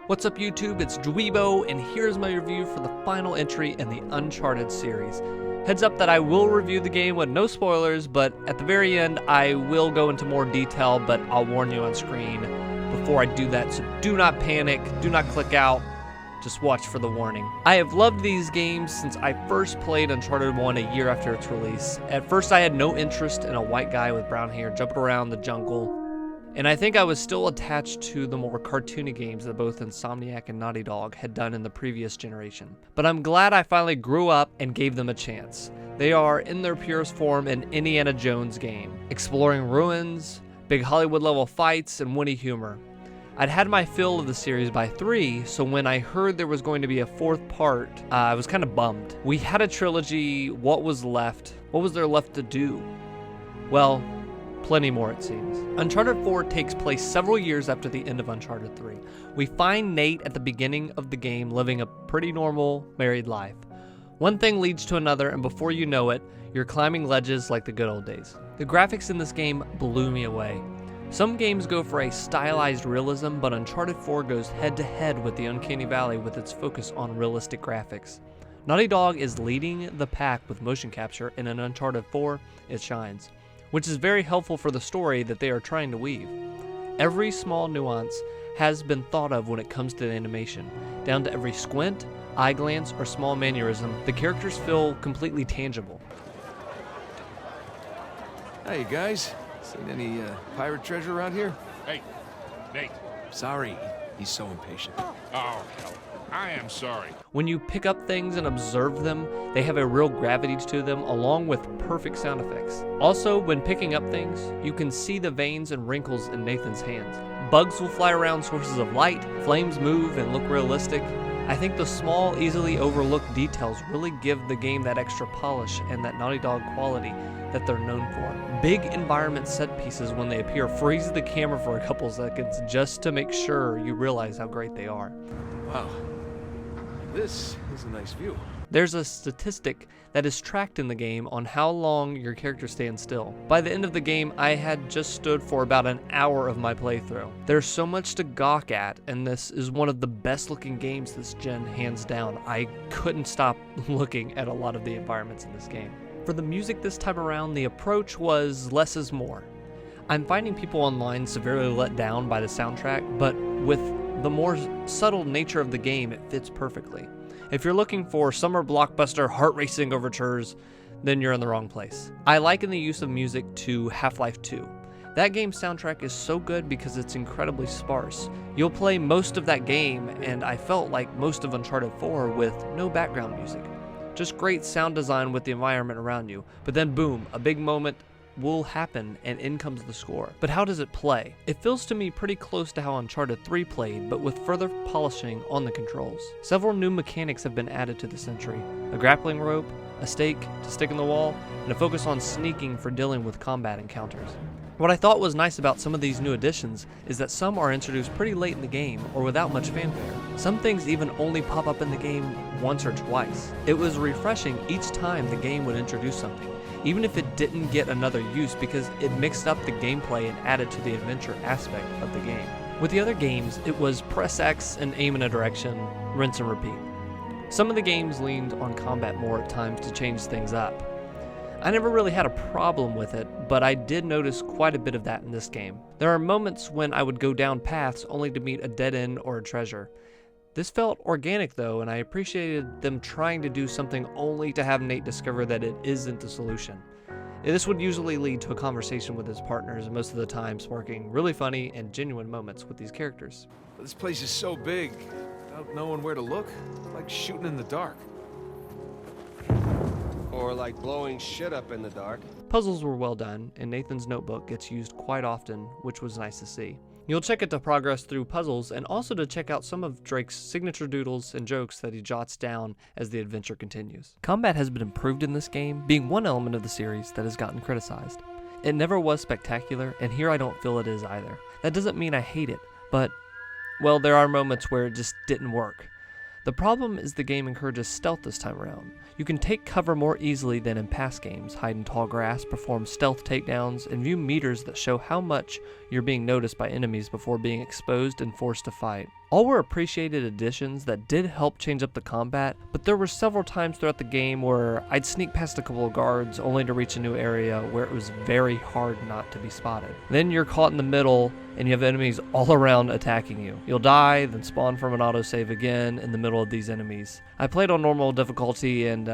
What's up YouTube, it's Dweebo, and here's my review for the final entry in the Uncharted series. Heads up that I will review the game with no spoilers, but at the very end I will go into more detail, but I'll warn you on screen before I do that, so do not panic, do not click out, just watch for the warning. I have loved these games since I first played Uncharted 1 a year after its release. At first I had no interest in a white guy with brown hair jumping around the jungle, and I think I was still attached to the more cartoony games that both Insomniac and Naughty Dog had done in the previous generation. But I'm glad I finally grew up and gave them a chance. They are in their purest form an Indiana Jones game, exploring ruins, big Hollywood level fights, and witty humor. I'd had my fill of the series by 3, so when I heard there was going to be a 4th part, I was kind of bummed. We had a trilogy, what was left? What was there left to do? Well, plenty more it seems. Uncharted 4 takes place several years after the end of Uncharted 3. We find Nate at the beginning of the game living a pretty normal married life. One thing leads to another, and before you know it, you're climbing ledges like the good old days. The graphics in this game blew me away. Some games go for a stylized realism, but Uncharted 4 goes head to head with the Uncanny Valley with its focus on realistic graphics. Naughty Dog is leading the pack with motion capture, and in Uncharted 4, it shines, which is very helpful for the story that they are trying to weave. Every small nuance has been thought of when it comes to the animation. Down to every squint, eye glance, or small mannerism, the characters feel completely tangible. Hey guys, seen any pirate treasure around here? Hey, Nate. Sorry, he's so impatient. Oh, hell. I am sorry. When you pick up things and observe them, they have a real gravity to them, along with perfect sound effects. Also, when picking up things, you can see the veins and wrinkles in Nathan's hands. Bugs will fly around sources of light, flames move and look realistic. I think the small, easily overlooked details really give the game that extra polish and that Naughty Dog quality that they're known for. Big environment set pieces, when they appear, freeze the camera for a couple seconds just to make sure you realize how great they are. Wow, this is a nice view. There's a statistic that is tracked in the game on how long your character stands still. By the end of the game, I had just stood for about an hour of my playthrough. There's so much to gawk at, and this is one of the best looking games this gen, hands down. I couldn't stop looking at a lot of the environments in this game. For the music this time around, the approach was less is more. I'm finding people online severely let down by the soundtrack, but with the more subtle nature of the game, it fits perfectly. If you're looking for summer blockbuster heart-racing overtures, then you're in the wrong place. I liken the use of music to Half-Life 2. That game's soundtrack is so good because it's incredibly sparse. You'll play most of that game, and I felt like most of Uncharted 4 with no background music. Just great sound design with the environment around you, but then boom, a big moment will happen and in comes the score. But how does it play? It feels to me pretty close to how Uncharted 3 played, but with further polishing on the controls. Several new mechanics have been added to this entry. A grappling rope, a stake to stick in the wall, and a focus on sneaking for dealing with combat encounters. What I thought was nice about some of these new additions is that some are introduced pretty late in the game or without much fanfare. Some things even only pop up in the game once or twice. It was refreshing each time the game would introduce something, even if it didn't get another use, because it mixed up the gameplay and added to the adventure aspect of the game. With the other games, it was press X and aim in a direction, rinse and repeat. Some of the games leaned on combat more at times to change things up. I never really had a problem with it, but I did notice quite a bit of that in this game. There are moments when I would go down paths only to meet a dead end or a treasure. This felt organic though, and I appreciated them trying to do something only to have Nate discover that it isn't the solution. This would usually lead to a conversation with his partners, most of the time sparking really funny and genuine moments with these characters. This place is so big, without knowing where to look, it's like shooting in the dark. Or like blowing shit up in the dark. Puzzles were well done, and Nathan's notebook gets used quite often, which was nice to see. You'll check it to progress through puzzles, and also to check out some of Drake's signature doodles and jokes that he jots down as the adventure continues. Combat has been improved in this game, being one element of the series that has gotten criticized. It never was spectacular, and here I don't feel it is either. That doesn't mean I hate it, but, well, there are moments where it just didn't work. The problem is the game encourages stealth this time around. You can take cover more easily than in past games, hide in tall grass, perform stealth takedowns, and view meters that show how much you're being noticed by enemies before being exposed and forced to fight. All were appreciated additions that did help change up the combat, but there were several times throughout the game where I'd sneak past a couple of guards only to reach a new area where it was very hard not to be spotted. Then you're caught in the middle and you have enemies all around attacking you. You'll die, then spawn from an autosave again in the middle of these enemies. I played on normal difficulty and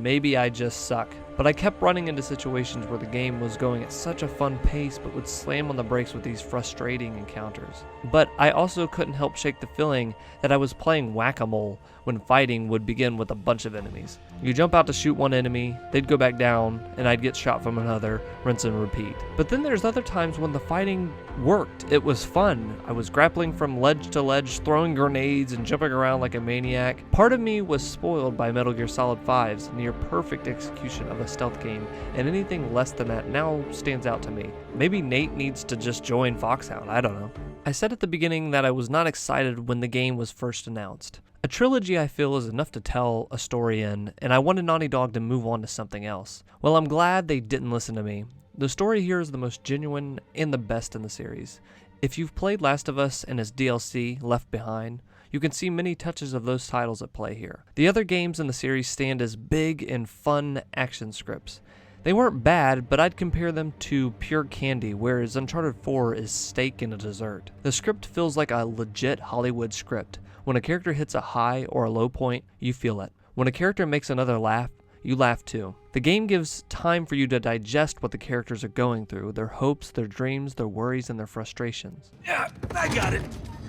maybe I just suck, but I kept running into situations where the game was going at such a fun pace but would slam on the brakes with these frustrating encounters. But I also couldn't help shake the feeling that I was playing whack-a-mole when fighting would begin with a bunch of enemies. You jump out to shoot one enemy, they'd go back down, and I'd get shot from another, rinse and repeat. But then there's other times when the fighting worked. It was fun. I was grappling from ledge to ledge, throwing grenades and jumping around like a maniac. Part of me was spoiled by Metal Gear Solid 5's near perfect execution of a stealth game, and anything less than that now stands out to me. Maybe Nate needs to just join Foxhound, I don't know. I said at the beginning that I was not excited when the game was first announced. A trilogy, I feel, is enough to tell a story in, and I wanted Naughty Dog to move on to something else. Well, I'm glad they didn't listen to me. The story here is the most genuine and the best in the series. If you've played Last of Us and its DLC, Left Behind, you can see many touches of those titles at play here. The other games in the series stand as big and fun action scripts. They weren't bad, but I'd compare them to pure candy, whereas Uncharted 4 is steak and a dessert. The script feels like a legit Hollywood script. When a character hits a high or a low point, you feel it. When a character makes another laugh, you laugh too. The game gives time for you to digest what the characters are going through, their hopes, their dreams, their worries, and their frustrations. Yeah, I got it.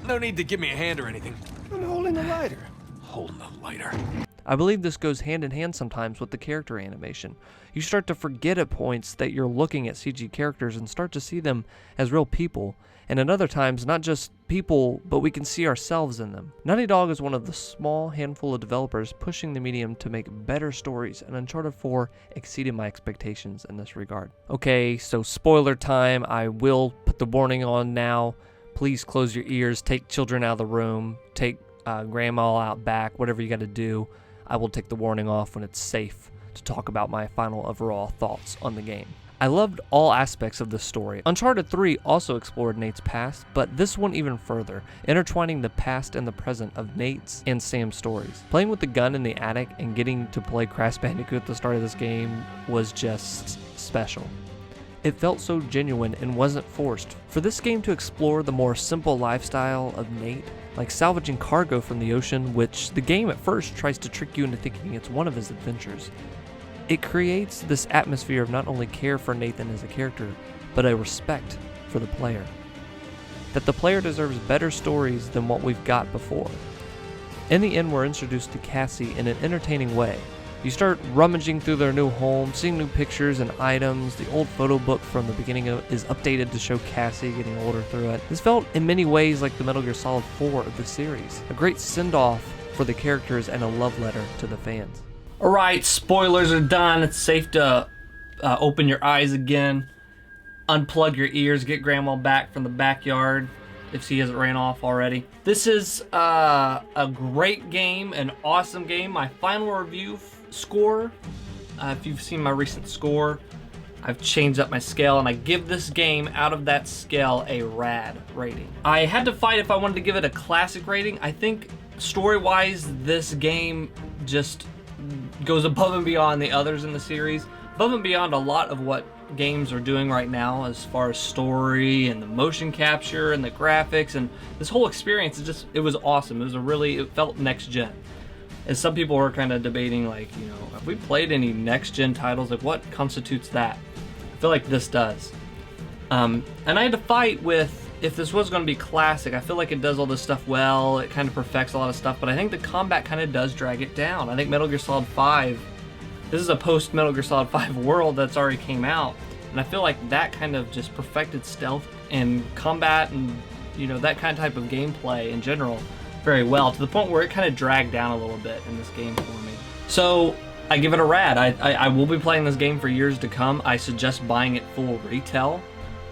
No need to give me a hand or anything. I'm holding the lighter. Holding the lighter. I believe this goes hand in hand sometimes with the character animation. You start to forget at points that you're looking at CG characters and start to see them as real people, and at other times not just people, but we can see ourselves in them. Naughty Dog is one of the small handful of developers pushing the medium to make better stories, and Uncharted 4 exceeded my expectations in this regard. Okay, so spoiler time. I will put the warning on now. Please close your ears, take children out of the room, take grandma out back, whatever you got to do. I will take the warning off when it's safe to talk about my final overall thoughts on the game. I loved all aspects of this story. Uncharted 3 also explored Nate's past, but this went even further, intertwining the past and the present of Nate's and Sam's stories. Playing with the gun in the attic and getting to play Crash Bandicoot at the start of this game was just special. It felt so genuine and wasn't forced. For this game to explore the more simple lifestyle of Nate, like salvaging cargo from the ocean, which the game at first tries to trick you into thinking it's one of his adventures, it creates this atmosphere of not only care for Nathan as a character, but a respect for the player. That the player deserves better stories than what we've got before. In the end, we're introduced to Cassie in an entertaining way. You start rummaging through their new home, seeing new pictures and items. The old photo book from the beginning is updated to show Cassie getting older through it. This felt in many ways like the Metal Gear Solid 4 of the series. A great send-off for the characters and a love letter to the fans. Alright, spoilers are done. It's safe to open your eyes again, unplug your ears, get grandma back from the backyard if she hasn't ran off already. This is a great game, an awesome game. My final review score, if you've seen my recent score, I've changed up my scale and I give this game out of that scale a rad rating. I had to fight if I wanted to give it a classic rating. I think story-wise, this game just goes above and beyond the others in the series, above and beyond a lot of what games are doing right now as far as story and the motion capture and the graphics, and this whole experience is just, it was awesome. It felt next gen. As some people were kind of debating, like, you know, have we played any next gen titles? Like, what constitutes that? I feel like this does. And I had to fight with, if this was going to be classic, I feel like it does all this stuff well, it kind of perfects a lot of stuff, but I think the combat kind of does drag it down. I think Metal Gear Solid 5, this is a post Metal Gear Solid 5 world that's already came out, and I feel like that kind of just perfected stealth and combat and, you know, that kind of type of gameplay in general very well, to the point where it kind of dragged down a little bit in this game for me. So I give it a rad. I will be playing this game for years to come. I suggest buying it full retail,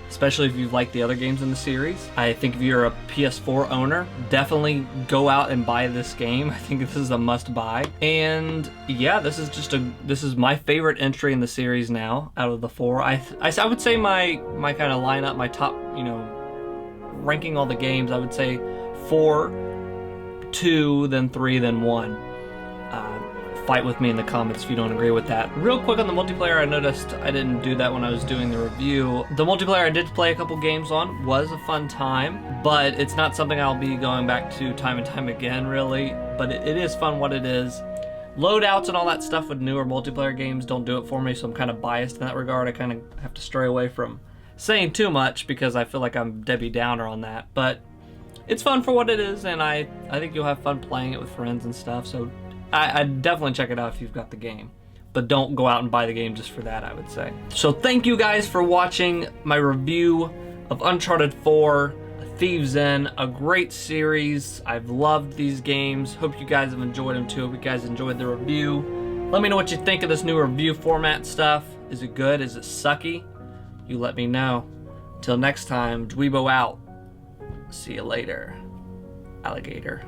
especially if you've liked the other games in the series. I think if you're a PS4 owner, definitely go out and buy this game. I think this is a must buy. And yeah, this is my favorite entry in the series now out of the four. I would say my kind of lineup, my top, you know, ranking all the games, I would say 4 2, then 3, then 1. Fight with me in the comments if you don't agree with that. Real quick on the multiplayer, I noticed I didn't do that when I was doing the review. The multiplayer I did play a couple games on was a fun time, but it's not something I'll be going back to time and time again, really. But it is fun what it is. Loadouts and all that stuff with newer multiplayer games don't do it for me, so I'm kind of biased in that regard. I kind of have to stray away from saying too much because I feel like I'm Debbie Downer on that. But it's fun for what it is, and I think you'll have fun playing it with friends and stuff, so I'd definitely check it out if you've got the game. But don't go out and buy the game just for that, I would say. So thank you guys for watching my review of Uncharted 4, Thieves End, a great series. I've loved these games. Hope you guys have enjoyed them too. Hope you guys enjoyed the review. Let me know what you think of this new review format stuff. Is it good? Is it sucky? You let me know. Till next time, Dweebo out. See you later, alligator.